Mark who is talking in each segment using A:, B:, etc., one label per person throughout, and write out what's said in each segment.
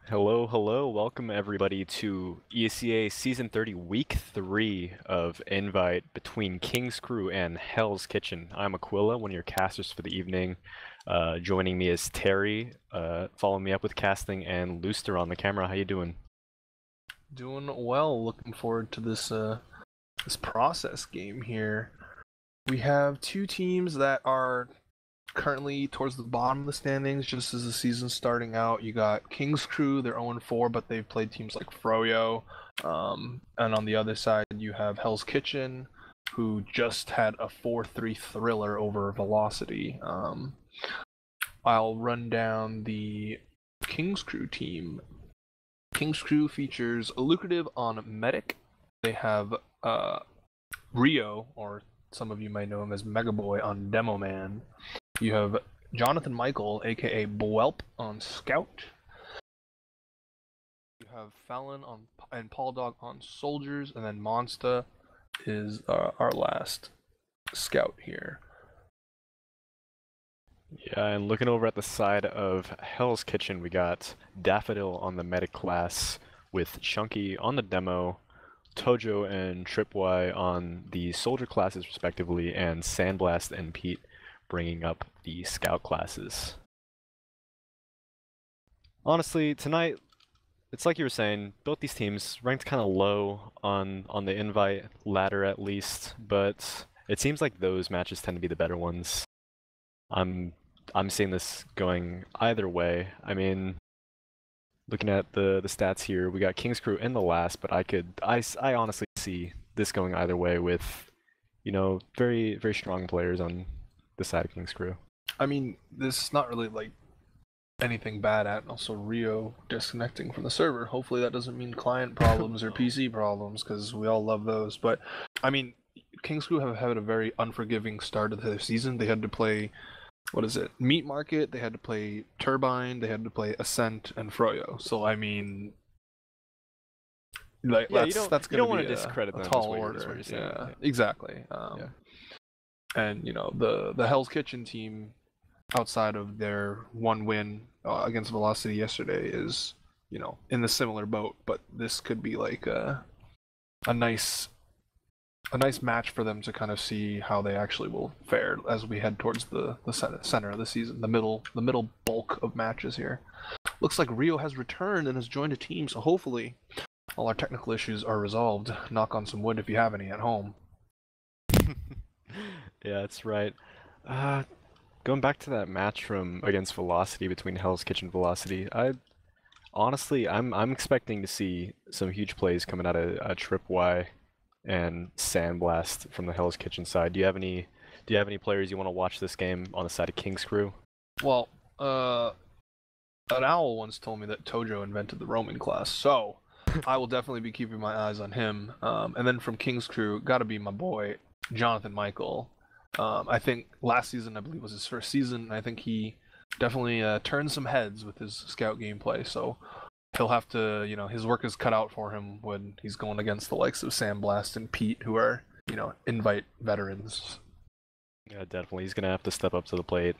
A: Hello, hello. Welcome everybody to ESEA Season 30, Week 3 of Invite between King's Crew and Hell's Kitchen. I'm Aquila, one of your casters for the evening. Joining me is Tery, following me up with casting, and Looster on the camera. How you doing?
B: Doing well. Looking forward to this process game here. We have two teams that are currently towards the bottom of the standings, just as the season's starting out. You got King's Crew, they're 0-4, but they've played teams like Froyo. And on the other side, you have Hell's Kitchen, who just had a 4-3 thriller over Velocity. I'll run down the King's Crew team. King's Crew features Lucrative on Medic. They have Rio, or some of you might know him as Mega Boy, on Demo Man. You have Jonathan Michael, aka Bwelp, on Scout. You have Fallon and Paul Dog on Soldiers, and then Monsta is our last Scout here.
A: Yeah, and looking over at the side of Hell's Kitchen, we got Daffodil on the Medic class with Chunky on the Demo, Tojo and Tripwire on the Soldier classes respectively, and Sandblast and Pete bringing up the Scout classes. Honestly, tonight, it's like you were saying, both these teams ranked kind of low on the invite ladder at least, but it seems like those matches tend to be the better ones. I'm seeing this going either way. I mean, looking at the stats here, we got King's Crew in the last, but I honestly see this going either way with, you know, very, very strong players on the side of King's Crew.
B: I mean, this is not really like anything bad at, and also Rio disconnecting from the server. Hopefully that doesn't mean client problems or PC problems, because we all love those. But I mean, King's Crew have had a very unforgiving start of their season. They had to play, what is it, Meat Market, they had to play Turbine, they had to play Ascent and Froyo. So I mean, like,
A: Yeah,
B: that's
A: you
B: gonna
A: don't want
B: be
A: to discredit
B: a
A: them.
B: tall
A: Is
B: order.
A: what you're saying.
B: Yeah, exactly.
A: Yeah.
B: And you know, the Hell's Kitchen team, outside of their one win against Velocity yesterday, is, you know, in the similar boat. But this could be like a nice match for them to kind of see how they actually will fare as we head towards the center of the season, the middle bulk of matches here. Looks like Rio has returned and has joined a team, so hopefully all our technical issues are resolved. Knock on some wood if you have any at home.
A: Yeah, that's right. Going back to that match from against Velocity between Hell's Kitchen and Velocity, honestly I'm expecting to see some huge plays coming out of Tripwire and Sandblast from the Hell's Kitchen side. Do you have any players you want to watch this game on the side of King's Crew?
B: Well, an owl once told me that Tojo invented the Roman class, so I will definitely be keeping my eyes on him. And then from King's Crew, gotta be my boy Jonathan Michael. I think last season, I believe, was his first season. I think he definitely turned some heads with his scout gameplay. So he'll have to, you know, his work is cut out for him when he's going against the likes of Sandblast and Pete, who are, you know, invite veterans.
A: Yeah, definitely. He's gonna have to step up to the plate,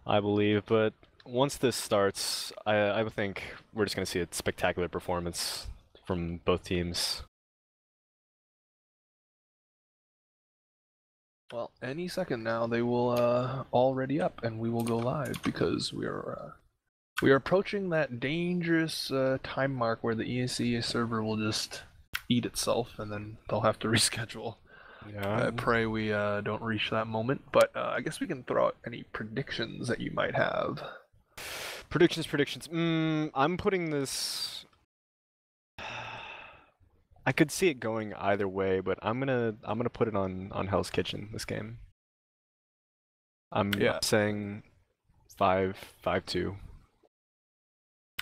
A: I believe. But once this starts, I would think we're just gonna see a spectacular performance from both teams.
B: Well, any second now, they will all ready up, and we will go live because we are approaching that dangerous time mark where the ESEA server will just eat itself, and then they'll have to reschedule.
A: Yeah.
B: I pray we don't reach that moment, but I guess we can throw out any predictions that you might have.
A: Predictions. I'm putting this. I could see it going either way, but I'm gonna put it on Hell's Kitchen this game. I'm saying 5-2.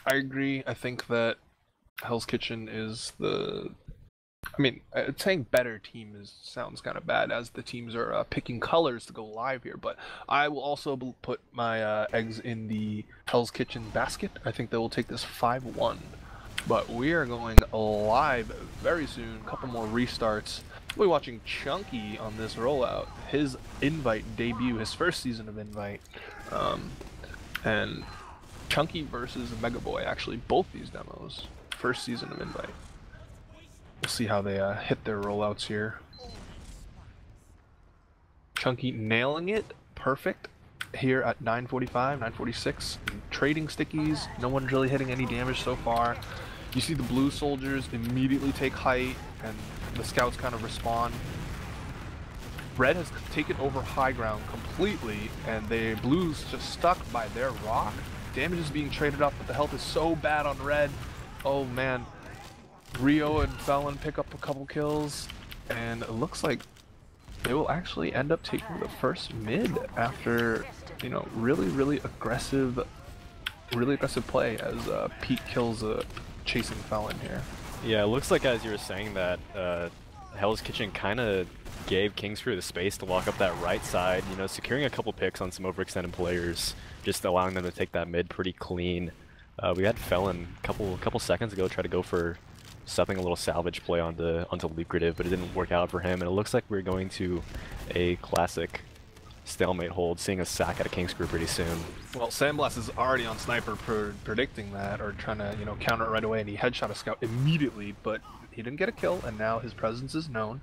B: I agree. I think that Hell's Kitchen is the. I mean, saying better team sounds kind of bad, as the teams are picking colors to go live here. But I will also put my eggs in the Hell's Kitchen basket. I think they will take this 5-1. But we are going live very soon. A couple more restarts. We'll be watching Chunky on this rollout. His Invite debut, his first season of Invite. And Chunky versus Mega Boy, actually, both these demos. First season of Invite. We'll see how they hit their rollouts here. Chunky nailing it, perfect. Here at 945, 946, trading stickies. No one's really hitting any damage so far. You see the blue soldiers immediately take height, and the scouts kind of respawn. Red has taken over high ground completely, and the blues just stuck by their rock. Damage is being traded up, but the health is so bad on red. Oh man. Rio and Felon pick up a couple kills, and it looks like they will actually end up taking the first mid after, you know, really aggressive play as Pete kills a chasing Felon here.
A: Yeah, it looks like, as you were saying, that Hell's Kitchen kind of gave Kingscrew the space to walk up that right side, you know, securing a couple picks on some overextended players, just allowing them to take that mid pretty clean. We had Felon a couple seconds ago try to go for something a little salvage play onto Lucrative, but it didn't work out for him, and it looks like we're going to a classic Stalemate hold, seeing a sack out of Kingscrew pretty soon.
B: Well, Sandblast is already on Sniper predicting that, or trying to, you know, counter it right away, and he headshot a scout immediately, but he didn't get a kill, and now his presence is known.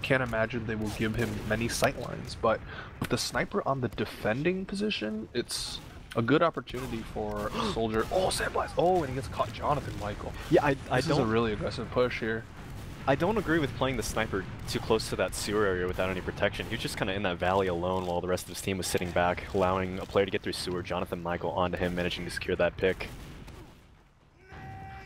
B: Can't imagine they will give him many sightlines, but with the Sniper on the defending position, it's a good opportunity for a soldier. Oh, Sandblast! Oh, and he gets caught, Jonathan Michael.
A: Yeah,
B: This is a really aggressive push here.
A: I don't agree with playing the Sniper too close to that sewer area without any protection. He was just kind of in that valley alone while the rest of his team was sitting back, allowing a player to get through sewer, Jonathan Michael, onto him, managing to secure that pick.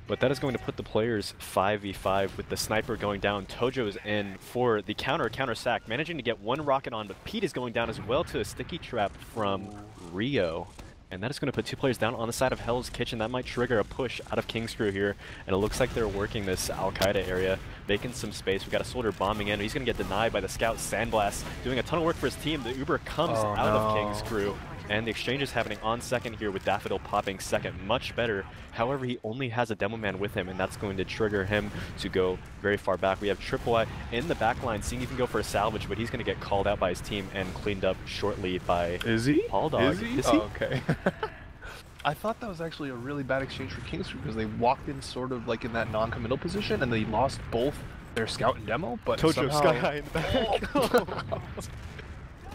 A: But that is going to put the players 5v5 with the Sniper going down. Tojo is in for the counter sack, managing to get one rocket on, but Pete is going down as well to a sticky trap from Rio. And that is going to put two players down on the side of Hell's Kitchen. That might trigger a push out of Kingscrew here. And it looks like they're working this Al-Qaeda area, making some space. We've got a soldier bombing in. He's going to get denied by the scout Sandblast, doing a ton of work for his team. The Uber comes out of Kingscrew. And the exchange is happening on second here with Daffodil popping second. Much better. However, he only has a demo man with him, and that's going to trigger him to go very far back. We have Triple I in the back line, seeing if he can go for a salvage, but he's going to get called out by his team and cleaned up shortly by Paul Dog.
B: Is he? Oh, okay. I thought that was actually a really bad exchange for Kingscrew because they walked in sort of like in that non-committal position, and they lost both their scout and demo, but
A: Tojo
B: somehow...
A: sky high in the back.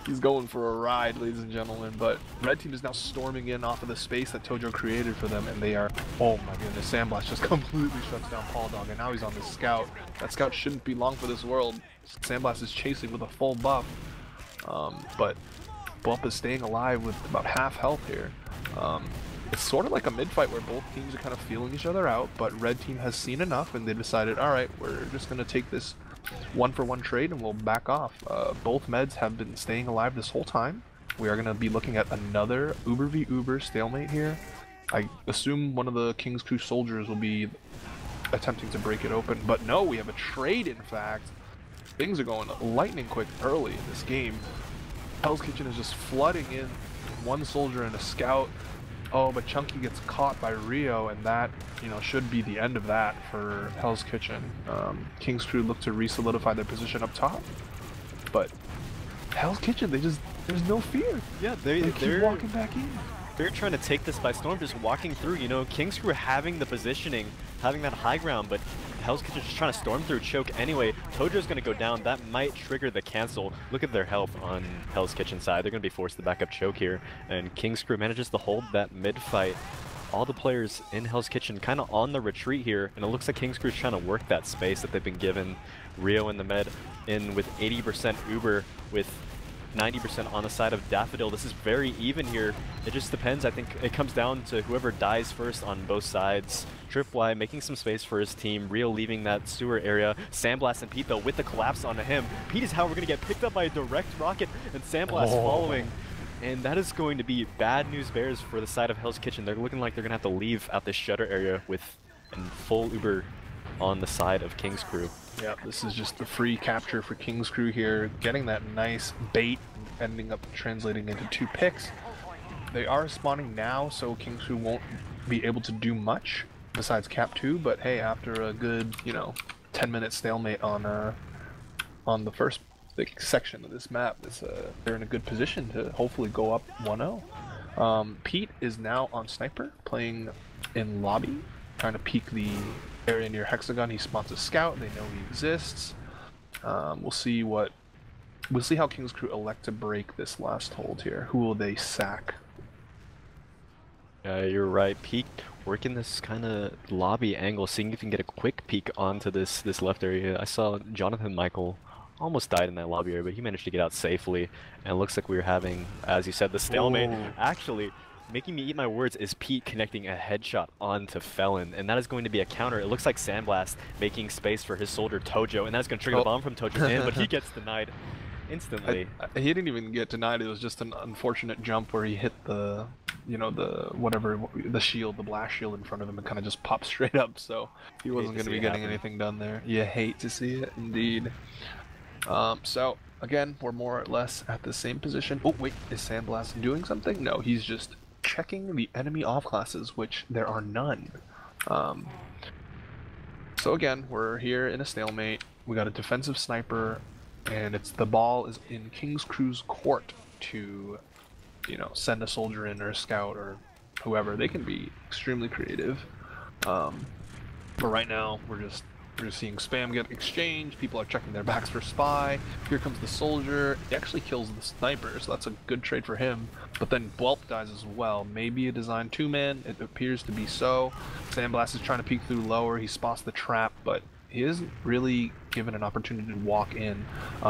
B: He's going for a ride, ladies and gentlemen, but Red Team is now storming in off of the space that Tojo created for them, and they are, oh my goodness, Sandblast just completely shuts down Paul Dog, and now he's on the scout. That scout shouldn't be long for this world. Sandblast is chasing with a full buff, but Bump is staying alive with about half health here. It's sort of like a mid-fight where both teams are kind of feeling each other out, but Red Team has seen enough, and they decided, alright, we're just going to take this one-for-one trade and we'll back off. Both meds have been staying alive this whole time. We are going to be looking at another Uber v Uber stalemate here. I assume one of the Kingscrew soldiers will be attempting to break it open, but no, we have a trade in fact. Things are going lightning quick early in this game. Hell's Kitchen is just flooding in one soldier and a scout. Oh, but Chunky gets caught by Rio, and that, you know, should be the end of that for Hell's Kitchen. Kingscrew look to re-solidify their position up top, but Hell's Kitchen, there's no fear.
A: Yeah,
B: they keep walking back in.
A: They're trying to take this by storm, just walking through, you know, Kingscrew having the positioning, having that high ground, but Hell's Kitchen just trying to storm through, choke anyway. Tojo's going to go down. That might trigger the cancel. Look at their health on Hell's Kitchen side. They're going to be forced to back up choke here, and Kingscrew manages to hold that mid-fight. All the players in Hell's Kitchen kind of on the retreat here, and it looks like Kingscrew's trying to work that space that they've been given. Rio in the med in with 80% Uber, with 90% on the side of Daffodil. This is very even here. It just depends. I think it comes down to whoever dies first on both sides. Trip Y making some space for his team. Rio leaving that sewer area. Sandblast and Pete, though, with the collapse onto him. Pete is, however, going to get picked up by a direct rocket, and Sandblast following. And that is going to be bad news bears for the side of Hell's Kitchen. They're looking like they're going to have to leave out this shutter area with a full Uber on the side of Kingscrew.
B: Yeah, this is just the free capture for Kingscrew here, getting that nice bait, ending up translating into 2 picks. They are spawning now, so Kingscrew won't be able to do much besides cap 2, but hey, after a good, you know, 10-minute stalemate on the first big section of this map, they're in a good position to hopefully go up 1-0. Pete is now on Sniper, playing in lobby, trying to peek the area near Hexagon. He spots a scout. They know he exists. We'll see how King's Crew elect to break this last hold here. Who will they sack?
A: You're right. Peek working this kind of lobby angle, seeing if you can get a quick peek onto this left area. I saw Jonathan Michael almost died in that lobby area, but he managed to get out safely. And it looks like we were having, as you said, the stalemate.
B: Whoa.
A: Actually, making me eat my words is Pete connecting a headshot onto Felon, and that is going to be a counter. It looks like Sandblast making space for his soldier Tojo, and that's going to trigger the bomb from Tojo in, but he gets denied instantly.
B: He didn't even get denied. It was just an unfortunate jump where he hit the, the shield, the blast shield in front of him, and kind of just popped straight up. So he wasn't going to be getting anything done there. You hate to see it, indeed. So again, we're more or less at the same position. Oh wait, is Sandblast doing something? No, he's just checking the enemy off classes, which there are none. So again, we're here in a stalemate. We got a defensive sniper, and the ball is in King's Crew's court to, send a soldier in or a scout or whoever. They can be extremely creative. But right now, we're just seeing spam get exchanged. People are checking their backs for spy. Here comes the soldier. He actually kills the sniper, so that's a good trade for him. But then Bwelp dies as well. Maybe a design 2-man. It appears to be so. Sandblast is trying to peek through lower. He spots the trap, but he isn't really given an opportunity to walk in.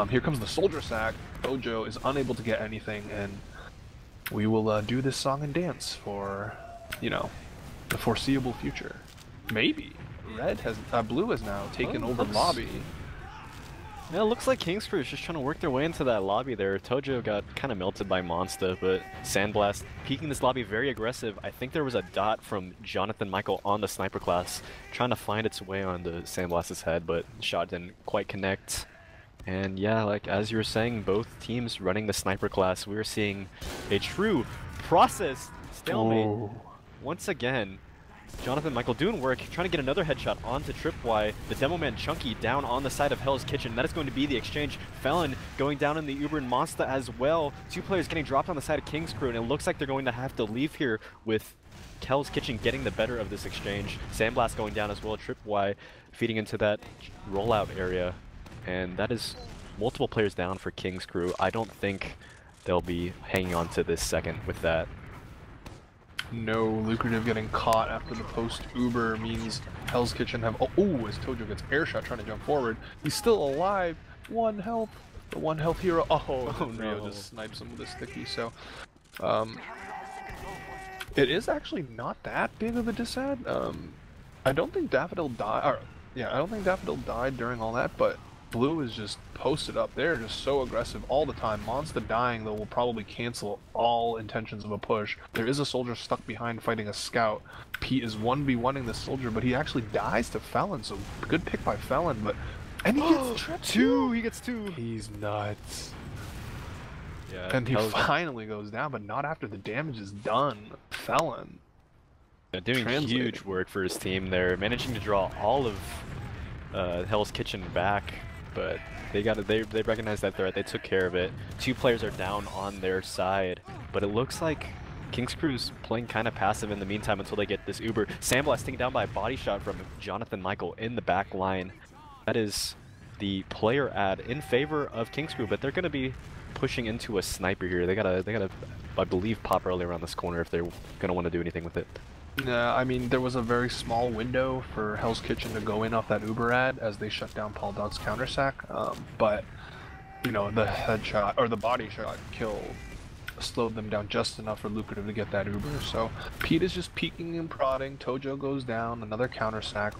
B: Here comes the soldier sack. Tojo is unable to get anything, and we will do this song and dance for, the foreseeable future. Maybe. Blue has now taken over lobby.
A: Yeah, it looks like King's Crew is just trying to work their way into that lobby there. Tojo got kind of melted by Monsta, but Sandblast peeking this lobby very aggressive. I think there was a dot from Jonathan Michael on the sniper class trying to find its way onto Sandblast's head, but the shot didn't quite connect. And yeah, like as you were saying, both teams running the sniper class, we were seeing a true process stalemate.
B: Oh.
A: Once again, Jonathan Michael doing work, trying to get another headshot onto Tripwire. The Demo Man Chunky down on the side of Hell's Kitchen. That is going to be the exchange. Felon going down in the Uber and Monsta as well. Two players getting dropped on the side of King's Crew, and it looks like they're going to have to leave here with Hell's Kitchen getting the better of this exchange. Sandblast going down as well. Tripwire feeding into that rollout area. And that is multiple players down for King's Crew. I don't think they'll be hanging on to this second with that.
B: No lucrative getting caught after the post Uber means Hell's Kitchen have as Tojo gets airshot trying to jump forward. He's still alive. 1 health. The 1 health hero. Oh no. Rio just snipes him with a sticky. So it is actually not that big of a disad. I don't think Daffodil died during all that, but Blue is just posted up there, just so aggressive all the time. Monster dying, though, will probably cancel all intentions of a push. There is a soldier stuck behind fighting a scout. Pete is 1v1ing the soldier, but he actually dies to Felon, so good pick by Felon, and he gets two! He gets 2! He's nuts.
A: Yeah,
B: and he finally goes down, but not after the damage is done. Felon.
A: Doing huge work for his team there, managing to draw all of Hell's Kitchen back. But they recognized that threat. They took care of it. 2 players are down on their side, but it looks like King's Crew's playing kind of passive in the meantime until they get this Uber. Sandblast taken down by a body shot from Jonathan Michael in the back line. That is the player ad in favor of King's Crew, but they're going to be pushing into a sniper here. They gotta, I believe, pop early around this corner if they're going to want to do anything with it.
B: Yeah, I mean, there was a very small window for Hell's Kitchen to go in off that Uber ad as they shut down Paul Dog's counter sack, but, the headshot, or the body shot kill slowed them down just enough for Lucrative to get that Uber. So Pete is just peeking and prodding, Tojo goes down, another counter sack.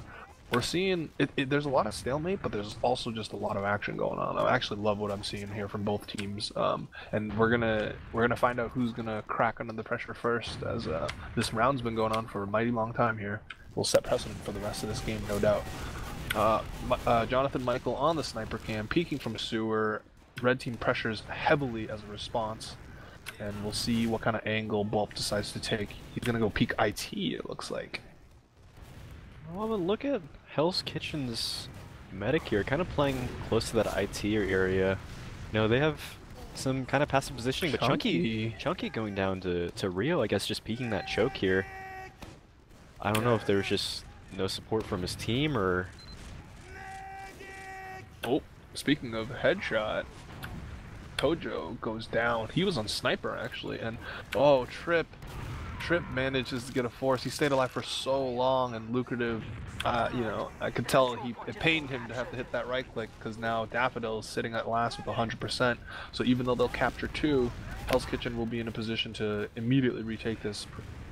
B: We're seeing, there's a lot of stalemate, but there's also just a lot of action going on. I actually love what I'm seeing here from both teams, and we're gonna find out who's gonna crack under the pressure first, as this round's been going on for a mighty long time here. We'll set precedent for the rest of this game, no doubt. Jonathan Michael on the sniper cam, peeking from a sewer. Red team pressures heavily as a response, and we'll see what kind of angle Bwelp decides to take. He's gonna go peek IT, it looks like.
A: Well, but look at Hell's Kitchen's medic here, kind of playing close to that IT area. They have some kind of passive positioning, but Chunky going down to Rio, I guess, just peeking that choke here. I don't know if there's just no support from his team or...
B: Oh, speaking of headshot, Tojo goes down. He was on sniper actually, and oh, Trip manages to get a force. He stayed alive for so long, and Lucrative, you know, I could tell it pained him to have to hit that right click, because now Daffodil is sitting at last with 100%. So even though they'll capture 2, Hell's Kitchen will be in a position to immediately retake this,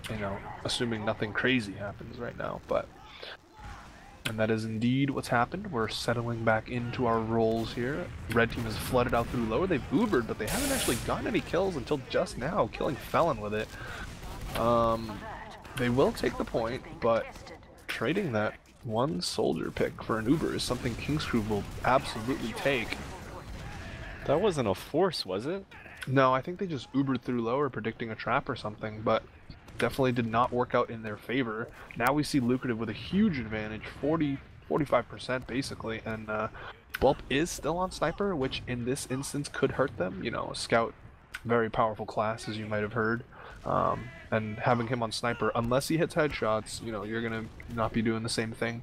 B: you know, assuming nothing crazy happens right now. And that is indeed what's happened. We're settling back into our roles here. Red team has flooded out through lower. They've Ubered, but they haven't actually gotten any kills until just now, killing Felon with it. They will take the point, but trading that one soldier pick for an Uber is something King's Crew will absolutely take.
A: That wasn't a force, was it?
B: No, I think they just Ubered through lower, predicting a trap or something, but definitely did not work out in their favor. Now we see Lucrative with a huge advantage, 45% basically, and Bulp is still on Sniper, which in this instance could hurt them. You know, Scout, very powerful class, as you might have heard. And having him on Sniper, unless he hits headshots, you know, you're gonna not be doing the same thing.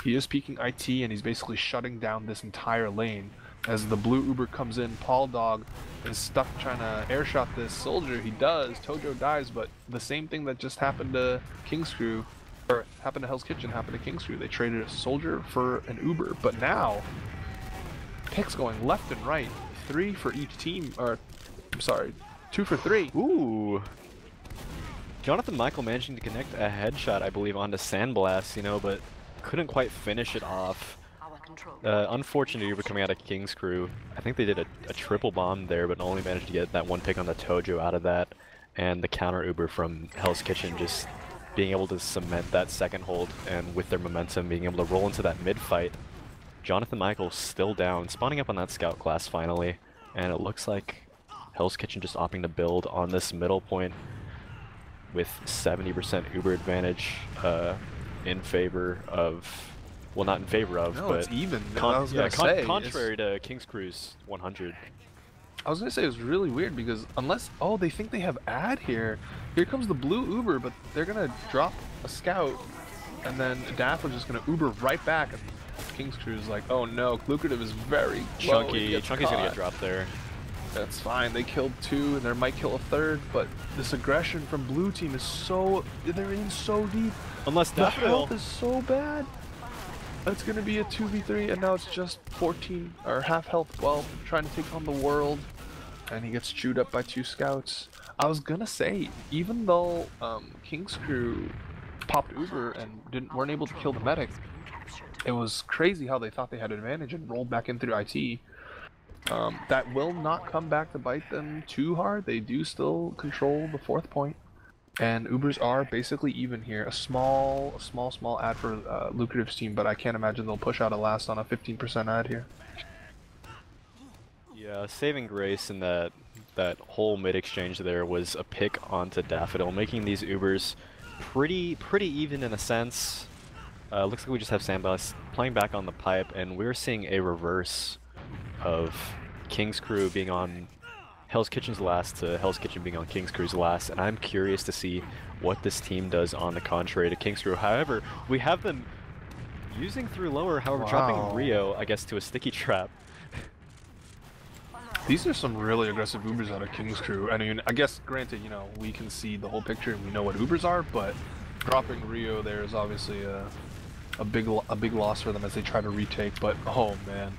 B: He is peeking IT, and he's basically shutting down this entire lane. As the blue Uber comes in, Paul Dog is stuck trying to airshot this soldier. He does. Tojo dies, but the same thing that just happened to King's Crew, or happened to Hell's Kitchen, happened to King's Crew. They traded a soldier for an Uber, but now picks going left and right. 3 for each team, or I'm sorry, 2 for 3.
A: Ooh. Jonathan Michael managing to connect a headshot, I believe, onto Sandblast, you know, but couldn't quite finish it off. Unfortunate Uber coming out of King's Crew. I think they did a triple bomb there, but only managed to get that one pick on the Tojo out of that. And the counter Uber from Hell's Kitchen just being able to cement that second hold, and with their momentum being able to roll into that mid-fight. Jonathan Michael still down, spawning up on that scout class finally. And it looks like Hell's Kitchen just opting to build on this middle point with 70% Uber advantage in favor of... Well, not in favor of,
B: no,
A: but
B: it's even. Contrary
A: to King's Crew's 100.
B: I was gonna say it was really weird because unless they think they have ad here. Here comes the blue Uber, but they're gonna drop a scout, and then Daff is just gonna Uber right back. And King's Crew is like, oh no, Lucrative is very low.
A: Chunky's gonna get dropped there.
B: That's fine. They killed 2, and they might kill a 3rd, but this aggression from blue team is they're in so deep.
A: Unless
B: the health is so bad. It's gonna be a 2v3, and now it's just 14 or half health 12 trying to take on the world, and he gets chewed up by 2 scouts. I was gonna say, even though King's Crew popped Uber and weren't able to kill the medic, it was crazy how they thought they had advantage and rolled back in through IT. That will not come back to bite them too hard. They do still control the 4th point. And Ubers are basically even here. A small ad for Lucrative's team, but I can't imagine they'll push out a last on a 15% ad here.
A: Yeah, saving grace in that whole mid exchange there was a pick onto Daffodil, making these Ubers pretty even in a sense. Looks like we just have Sandblast playing back on the pipe, and we're seeing a reverse of King's Crew being on Hell's Kitchen's last to Hell's Kitchen being on King's Crew's last, and I'm curious to see what this team does on the contrary to King's Crew. However, we have them using through lower, however, dropping Rio, I guess, to a sticky trap.
B: These are some really aggressive Ubers out of King's Crew. I mean, I guess, granted, you know, we can see the whole picture and we know what Ubers are, but dropping Rio there is obviously a big loss for them as they try to retake. But oh man,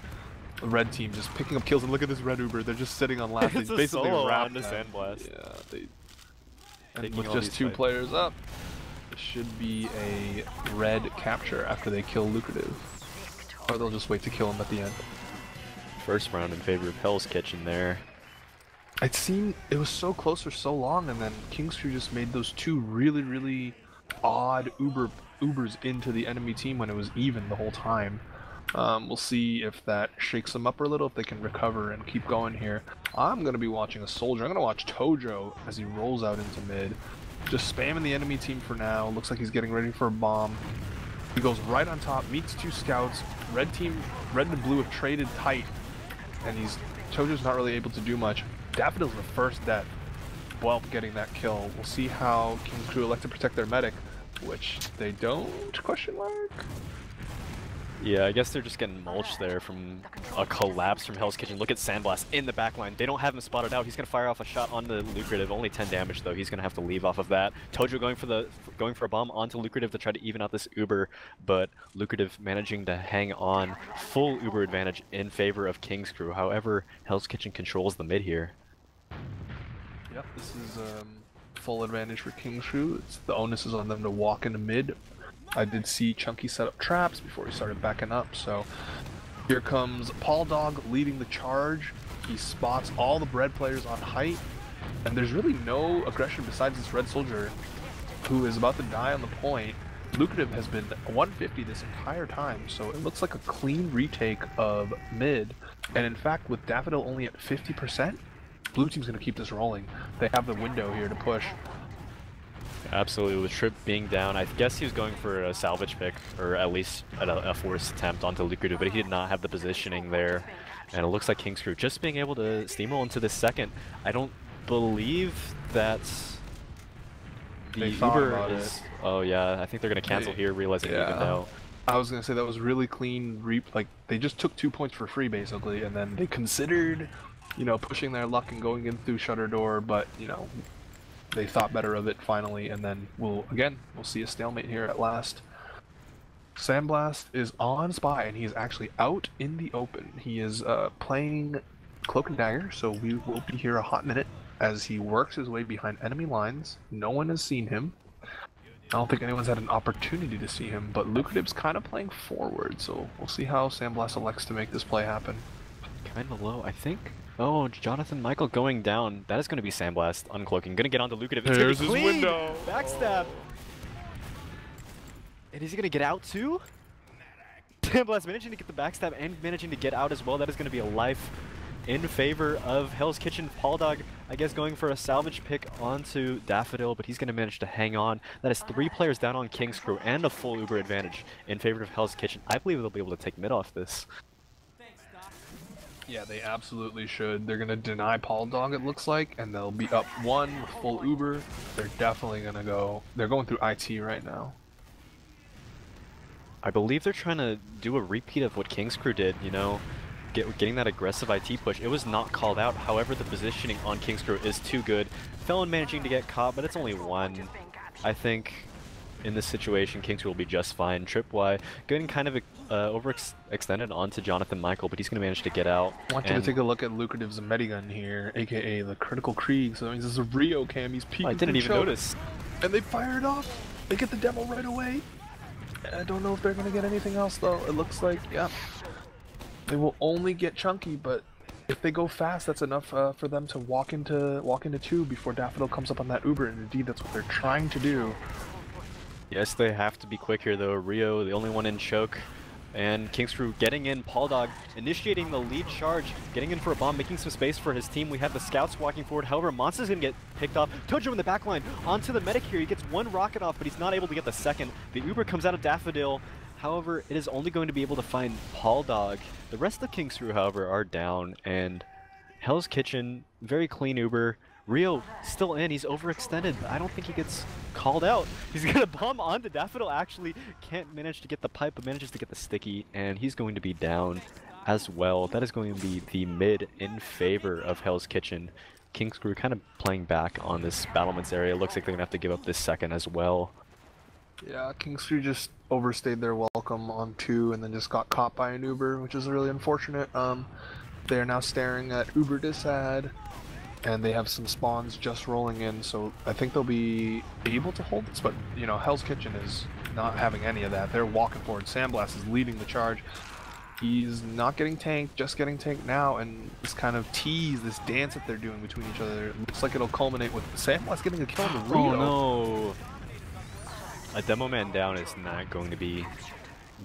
B: the red team just picking up kills, and look at this red Uber. They're just sitting on last.
A: It's
B: They
A: a
B: basically
A: solo
B: wrapped
A: on the
B: them.
A: Sandblast.
B: Yeah, and with just 2 players up, it should be a red capture after they kill Lucrative, or they'll just wait to kill him at the end.
A: First round in favor of Hell's Kitchen there.
B: It seemed it was so close for so long, and then King's Crew just made those 2 really odd Ubers into the enemy team when it was even the whole time. We'll see if that shakes them up a little, if they can recover and keep going here. I'm going to be watching a soldier. I'm going to watch Tojo as he rolls out into mid. Just spamming the enemy team for now. Looks like he's getting ready for a bomb. He goes right on top, meets 2 scouts. Red and blue have traded tight, and Tojo's not really able to do much. Daffodil's the first death while getting that kill. We'll see how King's Crew elect to protect their medic, which they don't, question mark?
A: Yeah, I guess they're just getting mulched there from a collapse from Hell's Kitchen. Look at Sandblast in the backline. They don't have him spotted out. He's gonna fire off a shot on the Lucrative. Only 10 damage though. He's gonna have to leave off of that. Tojo going for a bomb onto Lucrative to try to even out this Uber, but Lucrative managing to hang on. Full Uber advantage in favor of King's Crew. However, Hell's Kitchen controls the mid here.
B: Yep, this is full advantage for King's Crew. The onus is on them to walk into mid. I did see Chunky set up traps before he started backing up, so here comes Paul Dog leading the charge. He spots all the Bread players on height, and there's really no aggression besides this Red Soldier, who is about to die on the point. Lucrative has been 150 this entire time, so it looks like a clean retake of mid, and in fact, with Daffodil only at 50%, Blue Team's going to keep this rolling. They have the window here to push.
A: Absolutely, with Trip being down, I guess he was going for a salvage pick, or at least a forced attempt onto Lucrative, but he did not have the positioning there. And it looks like King's Crew just being able to steamroll into this second. I don't believe that the Uber is... Oh yeah, I think they're going to cancel here, realizing even out.
B: I was going to say that was really clean. Like, they just took 2 points for free, basically, and then they considered, you know, pushing their luck and going in through Shutter Door, but, you know, they thought better of it finally, and then we'll see a stalemate here at last. Sandblast is on Spy, and he is actually out in the open. He is playing Cloak and Dagger, so we will be here a hot minute as he works his way behind enemy lines. No one has seen him. I don't think anyone's had an opportunity to see him, but Lucrative's kind of playing forward, so we'll see how Sandblast elects to make this play happen.
A: Kind of low, I think. Oh, Jonathan Michael going down. That is going to be Sandblast uncloaking. Going to get onto Lucrative. It's
B: There's
A: gonna be
B: his
A: clean.
B: window.
A: Backstab. And is he going to get out too? Sandblast managing to get the backstab and managing to get out as well. That is going to be a life in favor of Hell's Kitchen. Paul Dog, I guess, going for a salvage pick onto Daffodil, but he's going to manage to hang on. That is 3 players down on King's Crew and a full Uber advantage in favor of Hell's Kitchen. I believe they'll be able to take mid off this.
B: Yeah, they absolutely should. They're gonna deny Paul Dog, it looks like, and they'll be up 1 with full Uber. They're definitely gonna go. They're going through IT right now.
A: I believe they're trying to do a repeat of what King's Crew did, you know, getting that aggressive IT push. It was not called out, however, the positioning on King's Crew is too good. Felon managing to get caught, but it's only 1. I think in this situation, King's Crew will be just fine. Tripwire getting kind of overextended onto Jonathan Michael, but he's going to manage to get out.
B: I want you to take a look at Lucrative's Medigun here, aka the Critical Krieg. So that means this is a Rio cam. He's peeking.
A: I didn't even notice.
B: And they fire it off. They get the demo right away. I don't know if they're going to get anything else though. It looks like, yeah, they will only get Chunky, but if they go fast, that's enough for them to walk into 2 before Daffodil comes up on that Uber, and indeed that's what they're trying to do.
A: Yes, they have to be quick here though. Rio, the only one in choke, and King's Crew getting in. Paul Dog initiating the lead charge, getting in for a bomb, making some space for his team. We have the scouts walking forward. However, Monster's gonna get picked off. Tojo in the back line onto the medic here. He gets 1 rocket off, but he's not able to get the second. The Uber comes out of Daffodil. However, it is only going to be able to find Paul Dog. The rest of the King's Crew, however, are down, and Hell's Kitchen, very clean Uber. Rio still in, he's overextended. I don't think he gets called out. He's gonna bomb onto Daffodil, actually can't manage to get the pipe, but manages to get the sticky, and he's going to be down as well. That is going to be the mid in favor of Hell's Kitchen. King's Crew kind of playing back on this battlements area. Looks like they're gonna have to give up this second as well.
B: Yeah, King's Crew just overstayed their welcome on 2 and then just got caught by an Uber, which is really unfortunate. They are now staring at Uber Disad, and they have some spawns just rolling in, so I think they'll be able to hold this, but, you know, Hell's Kitchen is not having any of that. They're walking forward. Sandblast is leading the charge. He's not getting tanked, just getting tanked now, and this kind of tease, this dance that they're doing between each other, it looks like it'll culminate with Sandblast getting a kill on the Rio.
A: Oh no! A demo man down is not going to be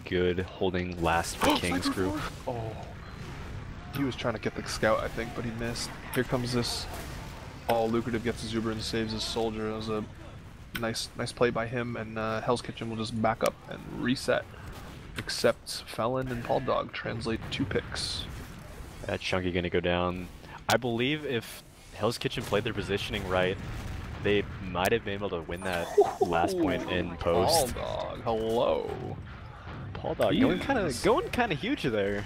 A: good, holding last for King's Crew.
B: Oh. He was trying to get the scout, I think, but he missed. Here comes this. Oh, Lucrative gets his Uber and saves his soldier. It was a nice play by him, and Hell's Kitchen will just back up and reset. Except Felon and Paul Dog translate 2 picks.
A: That Chunky gonna go down. I believe if Hell's Kitchen played their positioning right. They might have been able to win that last point in post.
B: Dog, hello.
A: Paul Dog going kind of huge there.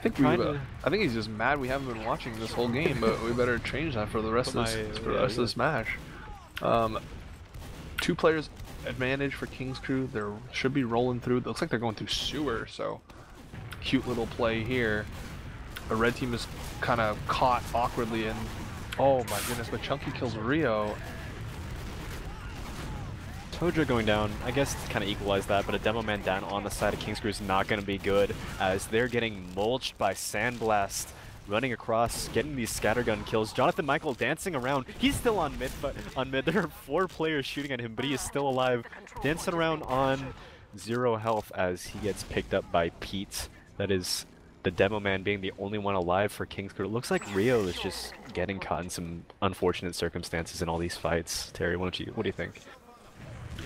B: I think he's just mad we haven't been watching this whole game, but we better change that for the rest of this match. 2 players advantage for King's Crew. They should be rolling through. It looks like they're going through sewer, so cute little play here. The red team is kind of caught awkwardly, and oh my goodness, but Chunky kills Rio.
A: Tojo going down, I guess to kind of equalize that, but a demo man down on the side of King's Crew is not going to be good, as they're getting mulched by Sandblast, running across, getting these scattergun kills. Jonathan Michael dancing around. He's still on mid, but there are 4 players shooting at him, but he is still alive, dancing around on 0 health as he gets picked up by Pete. That is the demo man being the only one alive for King's Crew. It looks like Rio is just getting caught in some unfortunate circumstances in all these fights. Terry, what do you think?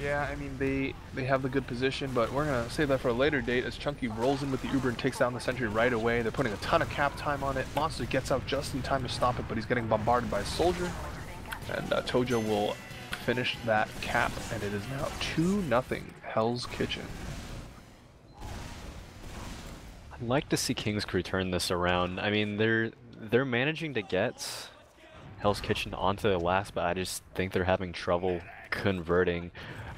B: Yeah, I mean, they have the good position, but we're going to save that for a later date as Chunky rolls in with the Uber and takes down the sentry right away. They're putting a ton of cap time on it. Monster gets out just in time to stop it, but he's getting bombarded by a soldier. And Tojo will finish that cap, and it is now 2-0 Hell's Kitchen.
A: I'd like to see King's Crew turn this around. I mean, they're managing to get Hell's Kitchen onto the last, but I just think they're having trouble converting.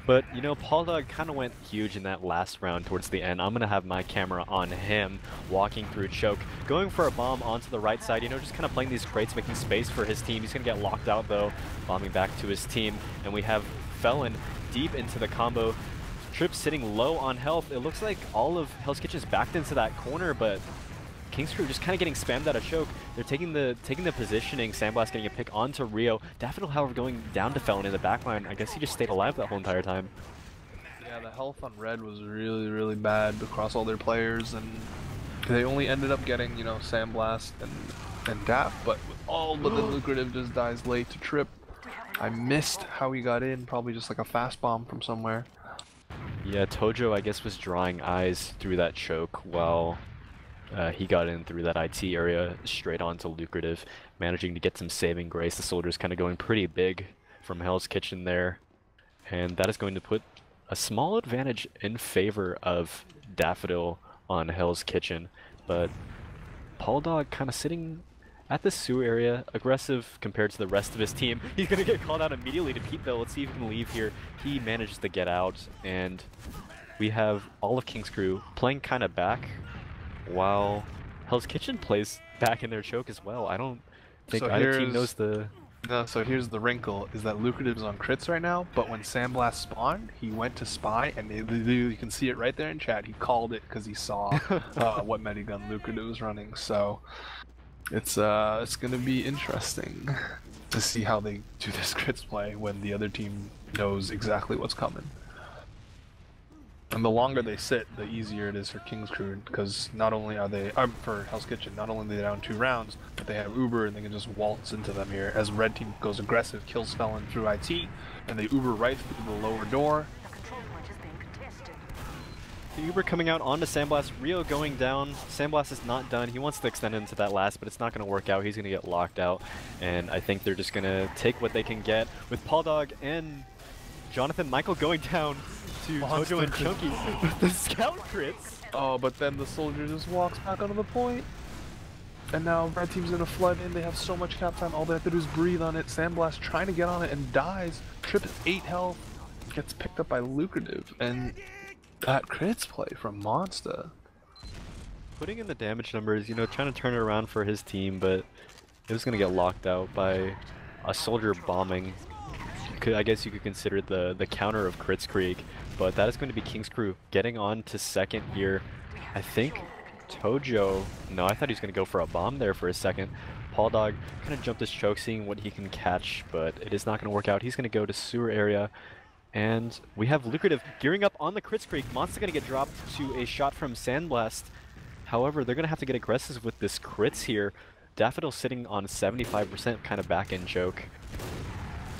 A: But, you know, Paul Dog kind of went huge in that last round towards the end. I'm going to have my camera on him, walking through choke, going for a bomb onto the right side, you know, just kind of playing these crates, making space for his team. He's going to get locked out, though, bombing back to his team. And we have Felon deep into the combo. Trip sitting low on health. It looks like all of Hell's Kitchen's backed into that corner, but King's Crew just kind of getting spammed out of choke. They're taking the positioning. Sandblast getting a pick onto Rio. Daffodil, however, going down to Felon in the backline. I guess he just stayed alive that whole entire time.
B: Yeah, the health on red was really, really bad across all their players, and they only ended up getting, you know, Sandblast and Daff, but then Lucrative just dies late to Trip. I missed how he got in, probably just like a fast bomb from somewhere.
A: Yeah, Tojo, I guess, was drawing eyes through that choke while he got in through that IT area straight onto Lucrative, managing to get some saving grace. The soldiers kind of going pretty big from Hell's Kitchen there, and that is going to put a small advantage in favor of Daffodil on Hell's Kitchen. But Paul Dog kind of sitting at the sewer area, aggressive compared to the rest of his team. He's going to get called out immediately to Pete, though. Let's see if he can leave here. He manages to get out, and we have all of King's Crew playing kind of back, while Hell's Kitchen plays back in their choke as well. I don't think either team knows the...
B: No, so here's the wrinkle, is that Lucrative is on crits right now, but when Sandblast spawned, he went to spy, and you can see it right there in chat. He called it because he saw what Medigun Lucrative was running, so it's going to be interesting to see how they do this crits play when the other team knows exactly what's coming. And the longer they sit, the easier it is for King's Crew, because not only are they, for Hell's Kitchen, not only are they down 2 rounds, but they have Uber and they can just waltz into them here. As red team goes aggressive, kills Felon through IT, and they Uber right through the lower door.
A: The Uber coming out onto Sandblast, Rio going down. Sandblast is not done. He wants to extend into that last, but it's not going to work out. He's going to get locked out, and I think they're just going to take what they can get with Paul Dog and Jonathan Michael going down to Tojo and Chunky with the scout crits.
B: Oh, but then the soldier just walks back onto the point. And now red team's gonna flood in. They have so much cap time. All they have to do is breathe on it. Sandblast trying to get on it and dies. Trip is 8 health. Gets picked up by Lucrative. And that crits play from Monster.
A: Putting in the damage numbers, you know, trying to turn it around for his team, but it was gonna get locked out by a soldier bombing. I guess you could consider the counter of Crits Creek, but that is going to be King's Crew getting on to second here. I think Tojo, no, I thought he was going to go for a bomb there for a second. Paul Dog kind of jumped his choke, seeing what he can catch, but it is not going to work out. He's going to go to sewer area, and we have Lucrative gearing up on the Crits Creek. Monster going to get dropped to a shot from Sandblast. However, they're going to have to get aggressive with this crits here. Daffodil sitting on 75% kind of back end choke.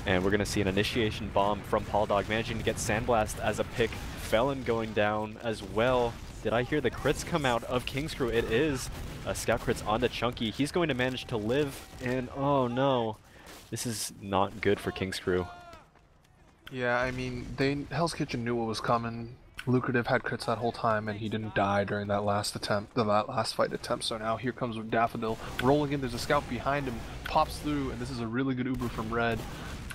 A: And we're going to see an initiation bomb from Paul Dog, managing to get Sandblast as a pick. Felon going down as well. Did I hear the crits come out of King's Crew? It is a scout crits onto Chunky. He's going to manage to live, and oh no. This is not good for King's Crew.
B: Yeah, I mean, Hell's Kitchen knew what was coming. Lucrative had crits that whole time, and he didn't die during that last attempt, that last fight attempt. So now here comes Daffodil, rolling in. There's a scout behind him, pops through, and this is a really good Uber from Red.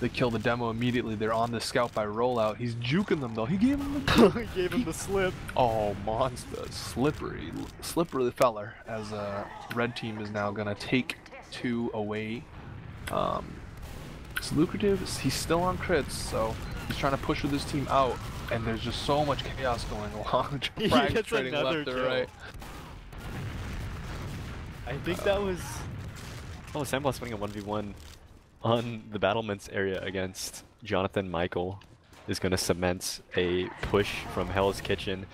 B: They kill the demo immediately. They're on the scout by rollout. He's juking them though. He gave him the
A: He gave him the slip.
B: Oh, monster, slippery feller. As Red team is now gonna take 2 away. It's Lucrative. He's still on crits, so he's trying to push with his team out. And there's just so much chaos going along.
A: He
B: Frags
A: gets
B: trading
A: another
B: left or
A: kill.
B: right.
A: I think that was... Oh, Sandblast winning a 1v1 on the battlements area against Jonathan Michael is going to cement a push from Hell's Kitchen.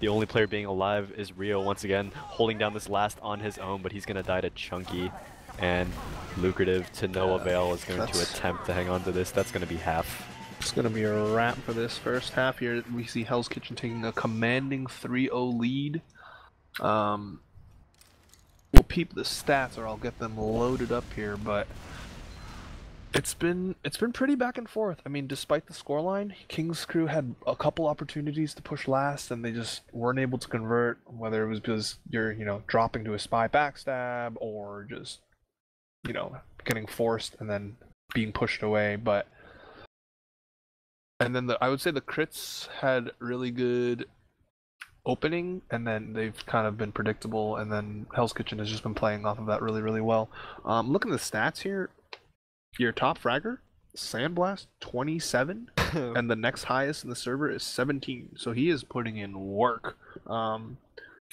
A: The only player being alive is Rio once again, holding down this last on his own, but he's going to die to Chunky. And Lucrative to no avail is going to attempt to hang on to this. That's going to be half.
B: It's going to be a wrap for this first half here. We see Hell's Kitchen taking a commanding 3-0 lead. We'll peep the stats or I'll get them loaded up here, but it's been pretty back and forth. I mean, despite the scoreline, King's Crew had a couple opportunities to push last and they just weren't able to convert, whether it was because you're, dropping to a spy backstab or just, getting forced and then being pushed away, and then I would say the crits had really good opening, and then they've kind of been predictable, and then Hell's Kitchen has just been playing off of that really, really well. Looking at the stats here, your top fragger, Sandblast, 27, and the next highest in the server is 17, so he is putting in work.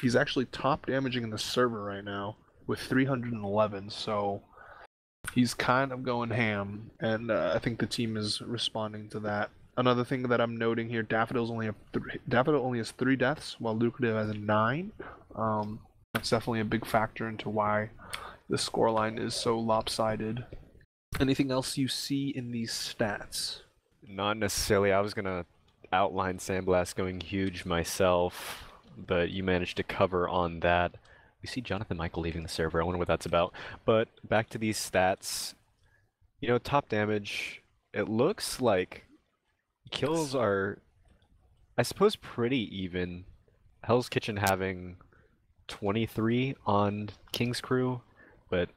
B: He's actually top damaging in the server right now with 311, so he's kind of going ham, and I think the team is responding to that. Another thing that I'm noting here, Daffodil only has 3 deaths, while Lucrative has 9. That's definitely a big factor into why the scoreline is so lopsided. Anything else you see in these stats?
A: Not necessarily. I was going to outline Sandblast going huge myself, but you managed to cover on that. We see Jonathan Michael leaving the server. I wonder what that's about. But back to these stats. Top damage, it looks like kills are, I suppose, pretty even. Hell's Kitchen having 23 on King's Crew, but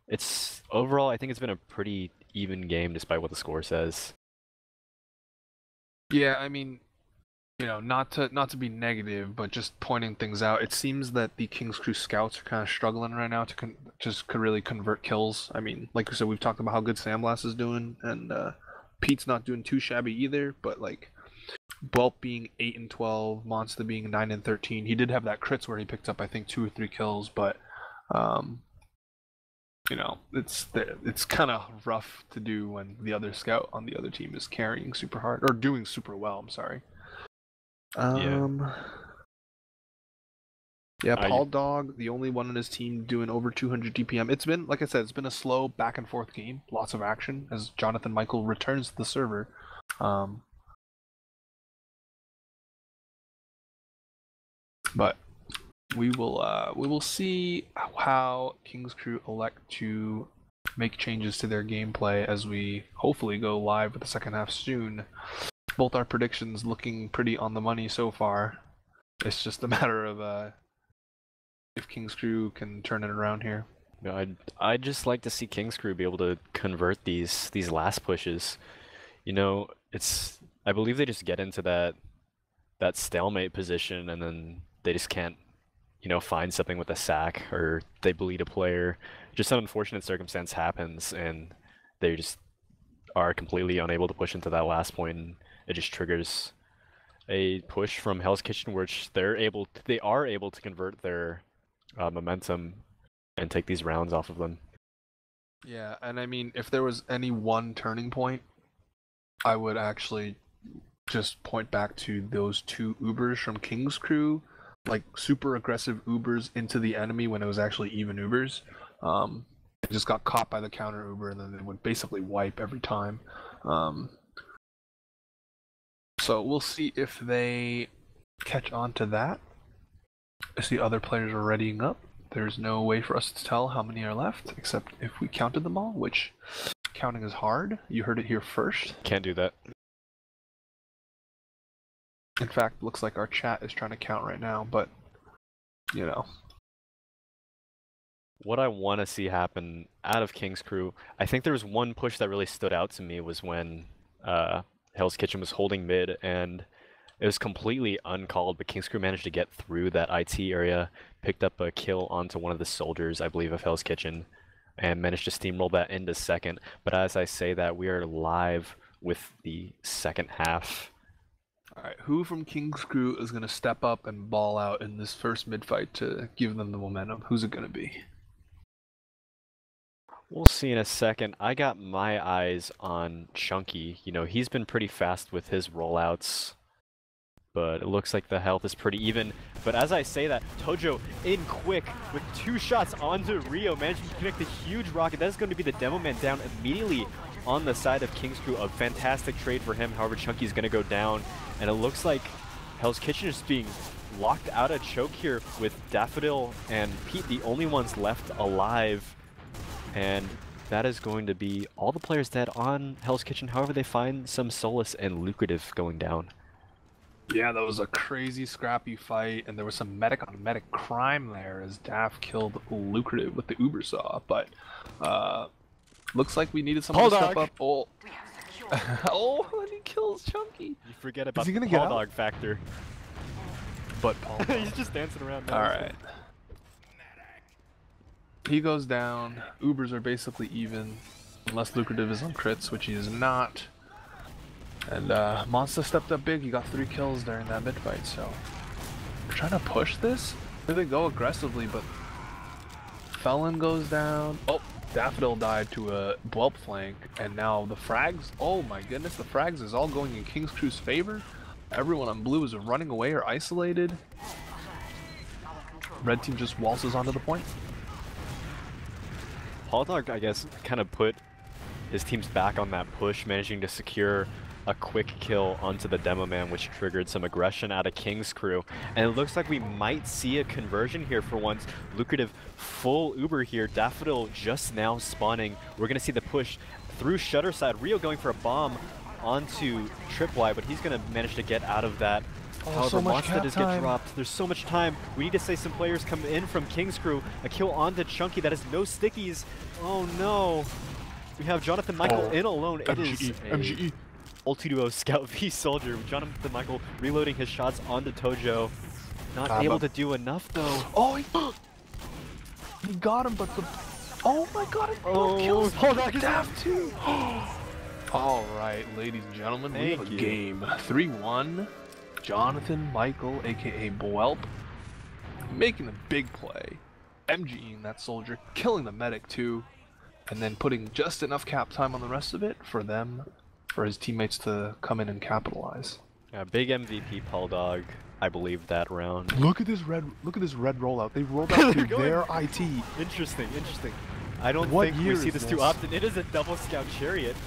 A: it's overall, I think it's been a pretty even game despite what the score says.
B: Yeah, I mean, not to be negative, but just pointing things out. It seems that the King's Crew scouts are kind of struggling right now to just really convert kills. I mean, like we said, we've talked about how good Sandblast is doing, and Pete's not doing too shabby either, but like Bulp being 8 and 12, Monster being 9 and 13. He did have that crits where he picked up I think 2 or 3 kills, but it's kind of rough to do when the other scout on the other team is carrying super hard or doing super well. I'm sorry. Yeah, Paul Dog, the only one on his team doing over 200 DPM. It's been, like I said, it's been a slow back and forth game. Lots of action as Jonathan Michael returns to the server. But we will see how King's Crew elect to make changes to their gameplay as we hopefully go live with the second half soon. Both our predictions looking pretty on the money so far. It's just a matter of if King's Crew can turn it around here.
A: No, I'd just like to see King's Crew be able to convert these last pushes. I believe they just get into that stalemate position and then they just can't, find something with a sack or they bleed a player. Just an unfortunate circumstance happens and they just are completely unable to push into that last point, and it just triggers a push from Hell's Kitchen, which they are able to convert their momentum and take these rounds off of them.
B: Yeah, and I mean, if there was any one turning point, I would actually just point back to those 2 Ubers from King's Crew, like super aggressive Ubers into the enemy when it was actually even Ubers. They just got caught by the counter Uber and then they would basically wipe every time. So we'll see if they catch on to that. I see other players are readying up. There's no way for us to tell how many are left, except if we counted them all, which counting as hard. You heard it here first.
A: Can't do that.
B: In fact, looks like our chat is trying to count right now, but, you know.
A: What I want to see happen out of King's Crew, I think there was one push that really stood out to me was when Hell's Kitchen was holding mid and it was completely uncalled, but King's Crew managed to get through that IT area, picked up a kill onto one of the soldiers, I believe, of Hell's Kitchen, and managed to steamroll that into second. But as I say that, we are live with the second half.
B: Alright, who from King's Crew is going to step up and ball out in this first mid-fight to give them the momentum? Who's it going to be?
A: We'll see in a second. I got my eyes on Chunky. You know, he's been pretty fast with his rollouts, but it looks like the health is pretty even. But as I say that, Tojo in quick with 2 shots onto Rio, managing to connect a huge rocket. That is going to be the Demo Man down immediately on the side of King's Crew. A fantastic trade for him. However, Chunky's going to go down, and it looks like Hell's Kitchen is being locked out of choke here with Daffodil and Pete, the only ones left alive. And that is going to be all the players dead on Hell's Kitchen. However, they find some solace and lucrative going down.
B: Yeah, that was a crazy scrappy fight, and there was some medic on medic crime there as Daff killed Lucrative with the Uber Saw, but looks like we needed someone to step up. Oh, oh, and he kills Chunky.
A: You forget about
B: the
A: Paul Dog factor.
B: But Paul Dog.
A: He's just dancing around now.
B: Alright. He goes down. Ubers are basically even, unless Lucrative is on crits, which he is not. And Monster stepped up big. He got 3 kills during that mid fight. So we're trying to push this. Here they go aggressively, but Felon goes down. Oh, Daffodil died to a Bwelp flank, and now the frags. Oh my goodness, the frags is all going in King's Crew's favor. Everyone on blue is running away or isolated. Red team just waltzes onto the point.
A: Paul Dog, I guess, kind of put his team's back on that push, managing to secure a quick kill onto the Demo Man, which triggered some aggression out of King's Crew. And it looks like we might see a conversion here for once. Lucrative full Uber here. Daffodil just now spawning. We're going to see the push through Shutter side. Rio going for a bomb onto Tripwire, but he's going to manage to get out of that. However,
B: so much
A: Monster does get dropped. There's so much time. We need to say some players come in from King's Crew. A kill onto Chunky. That is no stickies. Oh no. We have Jonathan Michael in alone. It is
B: MGE.
A: Multi-duo Scout v Soldier. Jonathan Michael reloading his shots onto Tojo. Not able to do enough though.
B: Oh, he got him, but the... Oh my god, it kills Daff too. Alright, ladies and gentlemen, we have a game. 3-1. Jonathan Michael, aka Bwelp, making a big play. MGing that soldier, killing the medic too, and then putting just enough cap time on the rest of it for his teammates to come in and capitalize.
A: Yeah, big MVP Paul Dog, I believe that round.
B: Look at this red rollout. They rolled out to their IT.
A: Interesting. I don't think we see this too often. It is a double scout chariot.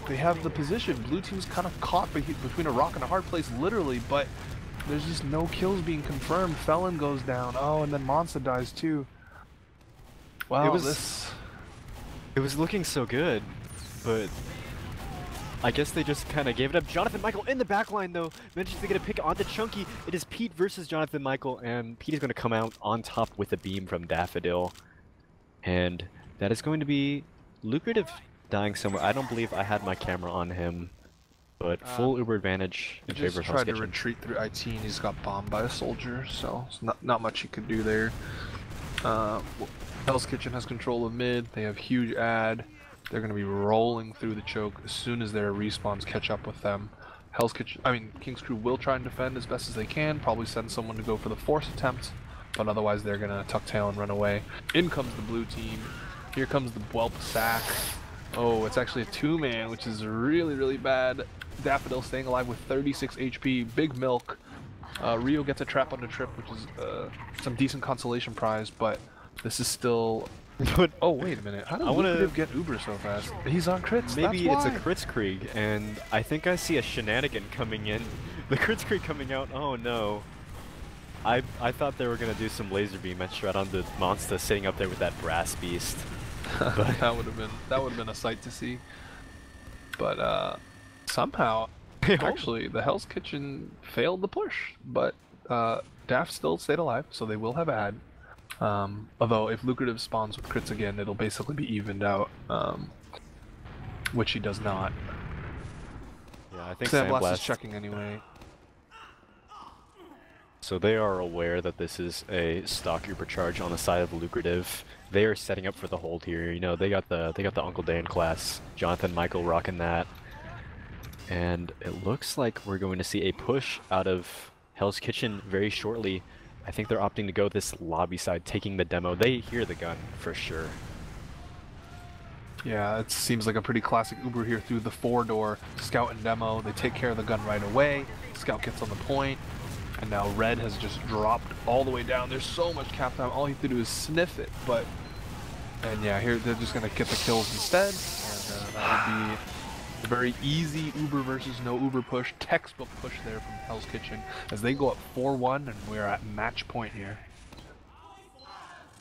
B: They have the position. Blue team's kind of caught between a rock and a hard place, literally, but there's just no kills being confirmed. Felon goes down. Oh, and then Monster dies too. Wow,
A: it was looking so good, but I guess they just kind of gave it up. Jonathan Michael in the backline though, manages to get a pick onto Chunky. It is Pete versus Jonathan Michael, and Pete is going to come out on top with a beam from Daffodil, and that is going to be Lucrative dying somewhere. I don't believe I had my camera on him, but full Uber advantage in favor of Hell's Kitchen.
B: He tried to retreat through IT and he's got bombed by a soldier, so it's not much he could do there. Hell's Kitchen has control of mid. They have huge ad. They're going to be rolling through the choke as soon as their respawns catch up with them. King's Crew will try and defend as best as they can, probably send someone to go for the force attempt, but otherwise they're going to tuck tail and run away. In comes the blue team. Here comes the Bwelp sack. Oh, it's actually a 2-man, which is really, really bad. Daffodil staying alive with 36 HP. Big milk. Rio gets a trap on the trip, which is some decent consolation prize, but this is still... Oh, wait a minute. How did Lucrative get Uber so fast? He's on crits.
A: Maybe it's a crits Krieg, and I think I see a shenanigan coming in. The crits Krieg coming out. Oh no. I thought they were going to do some laser beam and shred on the monster sitting up there with that brass beast. But
B: That would have been a sight to see. But somehow, actually, the Hell's Kitchen failed the push, but Daft still stayed alive, so they will have ad. Although if Lucrative spawns with crits again, it'll basically be evened out, which he does not.
A: yeah, I think
B: Sandblast is checking anyway.
A: So they are aware that this is a stock Uber charge on the side of Lucrative. They are setting up for the hold here. You know, they got the Uncle Dan class. Jonathan Michael rocking that. And it looks like we're going to see a push out of Hell's Kitchen very shortly. I think they're opting to go this lobby side, taking the demo. They hear the gun for sure.
B: Yeah, it seems like a pretty classic Uber here through the 4-door. Scout and demo, they take care of the gun right away. Scout gets on the point. And now Red has just dropped all the way down. There's so much cap time. All you have to do is sniff it. And yeah, here they're just gonna get the kills instead. And that would be a very easy Uber versus no Uber push, textbook push there from Hell's Kitchen as they go up 4-1, and we're at match point here.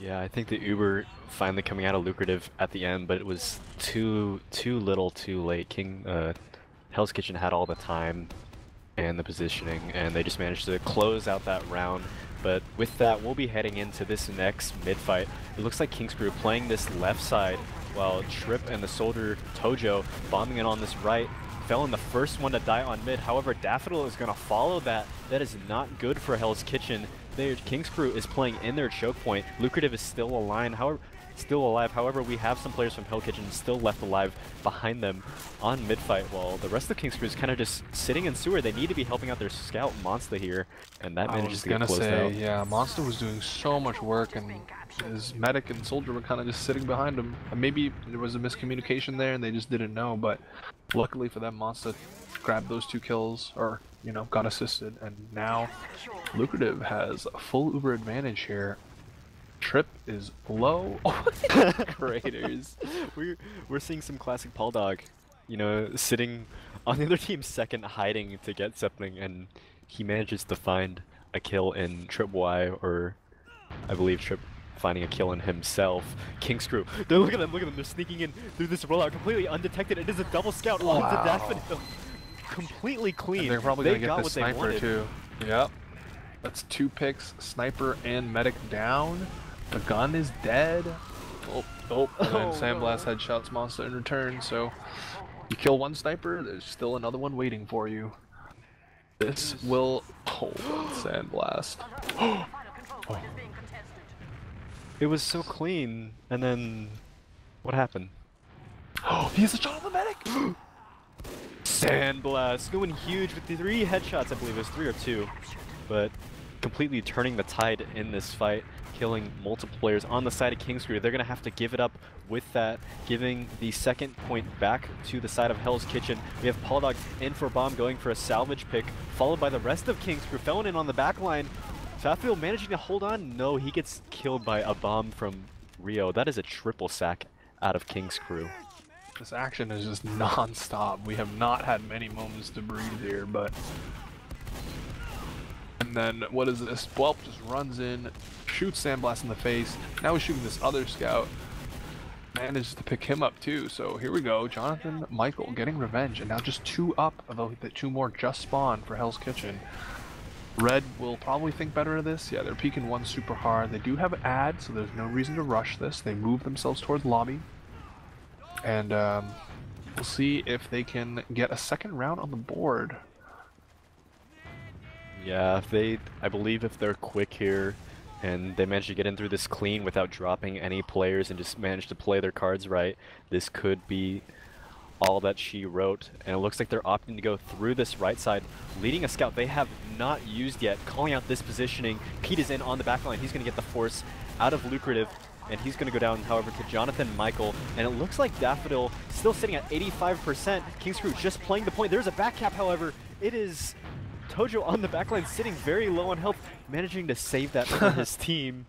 A: Yeah, I think the Uber finally coming out of Lucrative at the end, but it was too little, too late. Hell's Kitchen had all the time and the positioning, and they just managed to close out that round. But with that, we'll be heading into this next mid-fight. It looks like Kingscrew playing this left side, while Trip and the soldier Tojo bombing in on this right. Felon the first one to die on mid. However, Daffodil is going to follow that. That is not good for Hell's Kitchen. Kingscrew is playing in their choke point. Lucrative is still alive. However, we have some players from Hell Kitchen still left alive behind them on mid-fight, while the rest of Kingscrew is kind of just sitting in sewer. They need to be helping out their scout Monster here, and that manages to get closed out.
B: Yeah, Monster was doing so much work, and his medic and soldier were kind of just sitting behind him. And maybe there was a miscommunication there, and they just didn't know. But luckily for them, Monster grabbed those 2 kills, or you know, got assisted, and now Lucrative has a full Uber advantage here. Trip is low.
A: Craters. We're seeing some classic Paul Dog, you know, sitting on the other team's second, hiding to get something, and he manages to find a kill in Trip Y, or I believe Trip finding a kill in himself. Kingscrew. Look at them, they're sneaking in through this rollout completely undetected. It is a double scout onto Daffodil. Completely clean.
B: And they're probably gonna get the sniper too. Yep. That's 2 picks, sniper and medic down. The gun is dead. And then Sandblast headshots Monster in return, so you kill 1 sniper, there's still another one waiting for you. This will hold Sandblast.
A: It was so clean, and then what happened?
B: He has a shot on the medic!
A: Sandblast going huge with the 3 headshots, I believe it was 3 or 2, but completely turning the tide in this fight, killing multiple players on the side of Kingscrew. They're going to have to give it up with that, giving the second point back to the side of Hell's Kitchen. We have Paul Dog in for a bomb, going for a salvage pick, followed by the rest of Kingscrew. Felon in on the back line. Fatfield managing to hold on. No, he gets killed by a bomb from Rio. That is a triple sack out of Kingscrew.
B: This action is just non-stop. We have not had many moments to breathe here, but... And then, what is this? Whelp just runs in, shoots Sandblast in the face. Now he's shooting this other scout. Manages to pick him up too, so here we go. Jonathan Michael getting revenge, and now just 2 up, although the 2 more just spawned for Hell's Kitchen. Red will probably think better of this. Yeah, they're peeking 1 super hard. They do have an ad, so there's no reason to rush this. They move themselves towards lobby. And we'll see if they can get a second round on the board.
A: Yeah, I believe if they're quick here and they manage to get in through this clean without dropping any players and just manage to play their cards right, this could be all that she wrote. And it looks like they're opting to go through this right side, leading a scout they have not used yet, calling out this positioning. Pete is in on the back line. He's going to get the force out of Lucrative, and he's going to go down, however, to Jonathan Michael. And it looks like Daffodil still sitting at 85%. Kingscrew just playing the point. There's a back cap, however. It is Tojo on the backline, sitting very low on health, managing to save that for his team.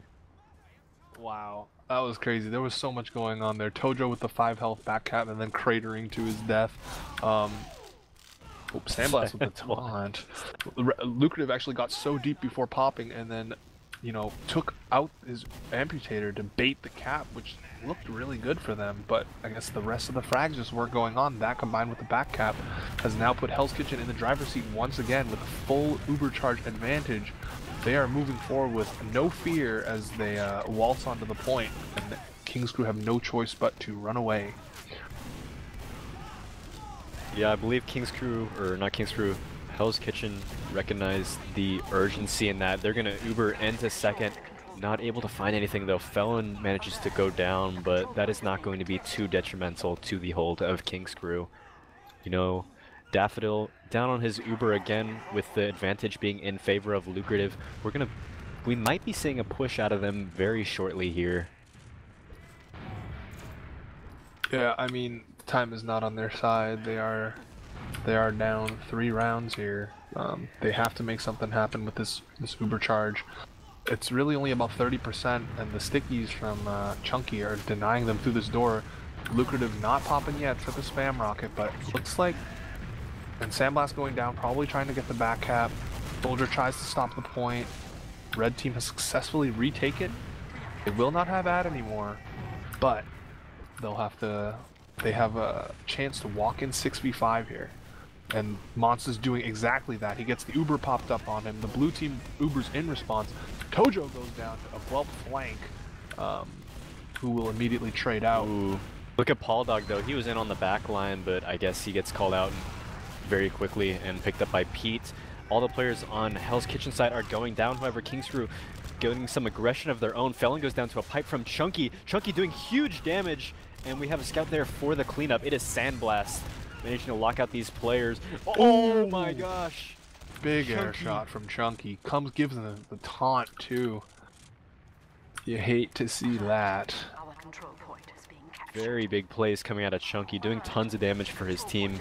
B: Wow, that was crazy. There was so much going on there. Tojo with the 5 health back cap and then cratering to his death. Sandblast with the taunt. Lucrative actually got so deep before popping, and then you know, took out his amputator to bait the cap, which looked really good for them, but I guess the rest of the frags just weren't going on. That combined with the back cap has now put Hell's Kitchen in the driver's seat once again with a full Uber charge advantage. They are moving forward with no fear as they waltz onto the point, and King's Crew have no choice but to run away.
A: Yeah, I believe King's Crew, or not King's Crew, Hell's Kitchen recognized the urgency in that. They're going to Uber into second. Not able to find anything though. Felon manages to go down, but that is not going to be too detrimental to the hold of King's Crew. You know, Daffodil down on his Uber again with the advantage being in favor of Lucrative. We might be seeing a push out of them very shortly here.
B: Yeah, I mean, time is not on their side. They are down 3 rounds here. They have to make something happen with this Uber charge. It's really only about 30%, and the stickies from Chunky are denying them through this door. Lucrative not popping yet for the spam rocket, but looks like, and Sandblast going down, probably trying to get the back cap. Soldier tries to stop the point. Red team has successfully retaken. They will not have ad anymore, but they'll have to. They have a chance to walk in 6v5 here. And Monster's doing exactly that. He gets the Uber popped up on him. The blue team Uber's in response. Tojo goes down to a 12th flank, who will immediately trade out.
A: Ooh. Look at Paul Dog though. He was in on the back line, but I guess he gets called out very quickly and picked up by Pete. All the players on Hell's Kitchen side are going down. However, King's Crew getting some aggression of their own. Felon goes down to a pipe from Chunky. Chunky doing huge damage, and we have a scout there for the cleanup. It is Sandblast managing to lock out these players. Oh my gosh!
B: Big air shot from Chunky. Gives him the taunt too. You hate to see that.
A: Very big plays coming out of Chunky, doing tons of damage for his team,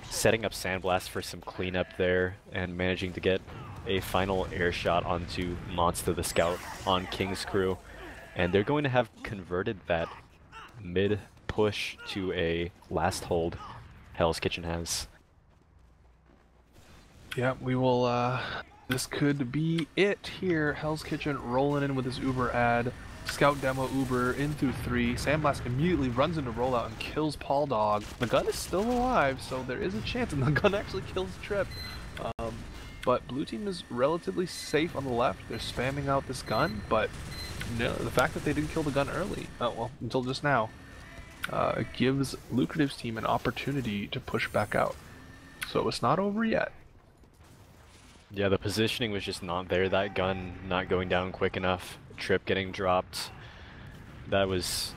A: setting up Sandblast for some cleanup there, and managing to get a final air shot onto Monster the Scout on King's Crew. And they're going to have converted that mid push to a last hold Hell's Kitchen has.
B: Yeah, we will, this could be it here. Hell's Kitchen rolling in with his Uber ad. Scout demo Uber in through 3. Sandblast immediately runs into rollout and kills Paul Dog. The gun is still alive, so there is a chance, and the gun actually kills Trip. But blue team is relatively safe on the left. They're spamming out this gun, but no, the fact that they didn't kill the gun early, well, until just now, gives Lucrative's team an opportunity to push back out. So it's not over yet.
A: Yeah, the positioning was just not there. That gun not going down quick enough. Trip getting dropped. That was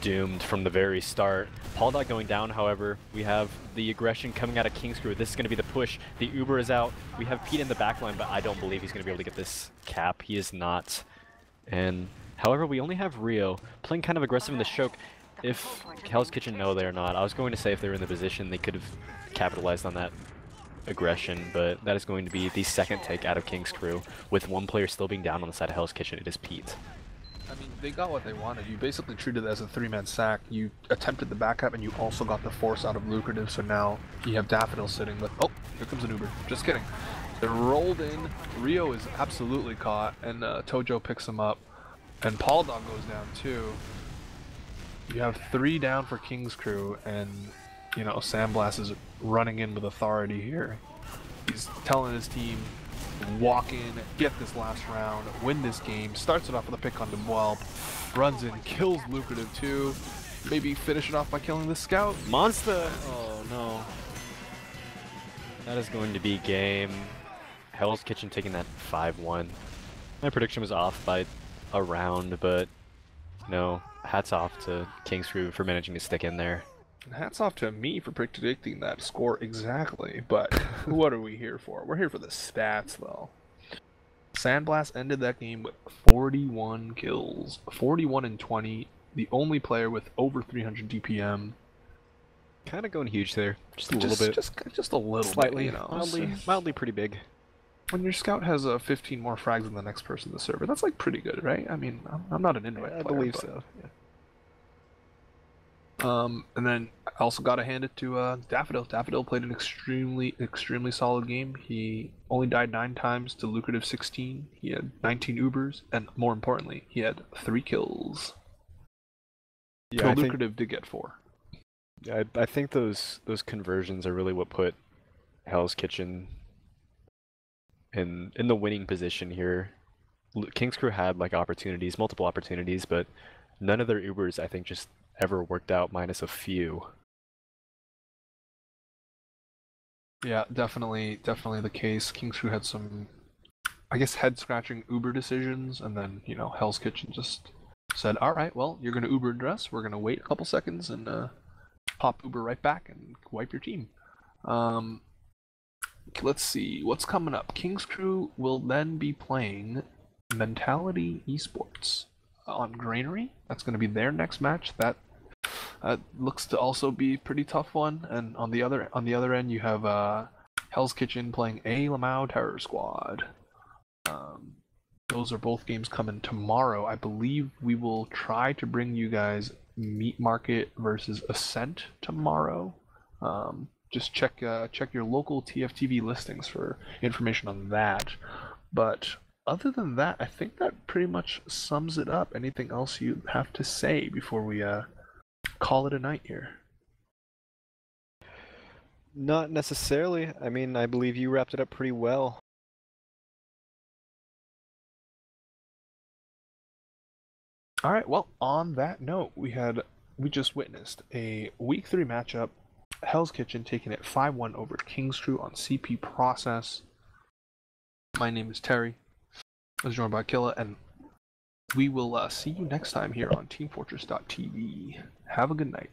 A: doomed from the very start. Paul Dog going down, however. We have the aggression coming out of King's Crew. This is going to be the push. The Uber is out. We have Pete in the back line, but I don't believe he's going to be able to get this cap. He is not. And however, we only have Rio playing kind of aggressive in the choke. If Hell's Kitchen know they're not, I was going to say if they were in the position, they could have capitalized on that aggression, but that is going to be the second take out of King's Crew, with one player still being down on the side of Hell's Kitchen. It is Pete.
B: I mean, they got what they wanted. You basically treated it as a 3-man sack. You attempted the backup, and you also got the force out of Lucrative, so now you have Daffodil sitting with... Oh, here comes an Uber. Just kidding. They're rolled in. Rio is absolutely caught, and Tojo picks him up. And Paul Dog goes down, too. You have 3 down for King's Crew, and... you know, Sandblast is running in with authority here. He's telling his team, walk in, get this last round, win this game. Starts it off with a pick on Deboelp, runs in, kills Lucrative too. Maybe finish it off by killing the scout.
A: Monster! Oh no. That is going to be game. Hell's Kitchen taking that 5-1. My prediction was off by a round, but no. Hats off to King's Crew for managing to stick in there.
B: Hats off to me for predicting that score exactly, but what are we here for? We're here for the stats, though. Sandblast ended that game with 41 kills, 41 and 20, the only player with over 300 DPM.
A: Kind of going huge there, just a little bit.
B: Just a little
A: slightly,
B: bit, you know.
A: Mildly pretty big.
B: When your scout has 15 more frags than the next person in the server, that's like pretty good, right? I mean, I'm not an invite player.
A: I believe so. Yeah.
B: And then I also got to hand it to Daffodil. Daffodil played an extremely solid game. He only died 9 times to lucrative 16. He had 19 Ubers, and more importantly, he had 3 kills.
A: Yeah,
B: The lucrative did get 4.
A: I think those conversions are really what put Hell's Kitchen in the winning position here. King's Crew had like opportunities, multiple opportunities, but none of their Ubers I think just ever worked out, minus a few.
B: Yeah, definitely the case. King's Crew had some, I guess, head-scratching Uber decisions, and then Hell's Kitchen just said, "All right, well, you're gonna Uber address. We're gonna wait a couple seconds and pop Uber right back and wipe your team." Let's see what's coming up. King's Crew will then be playing Mentality Esports on Granary. That's going to be their next match. That looks to also be a pretty tough one. And on the other end, you have Hell's Kitchen playing A Lamau Terror Squad. Those are both games coming tomorrow. I believe we will try to bring you guys Meat Market versus Ascent tomorrow. Just check your local TFTV listings for information on that. But other than that, I think that pretty much sums it up. Anything else you have to say before we call it a night here?
A: Not necessarily. I mean, I believe you wrapped it up pretty well.
B: All right. Well, on that note, we just witnessed a week 3 matchup. Hell's Kitchen taking it 5-1 over King's Crew on CP Process. My name is Tery. I was joined by Aquila, and we will see you next time here on teamfortress.tv. Have a good night.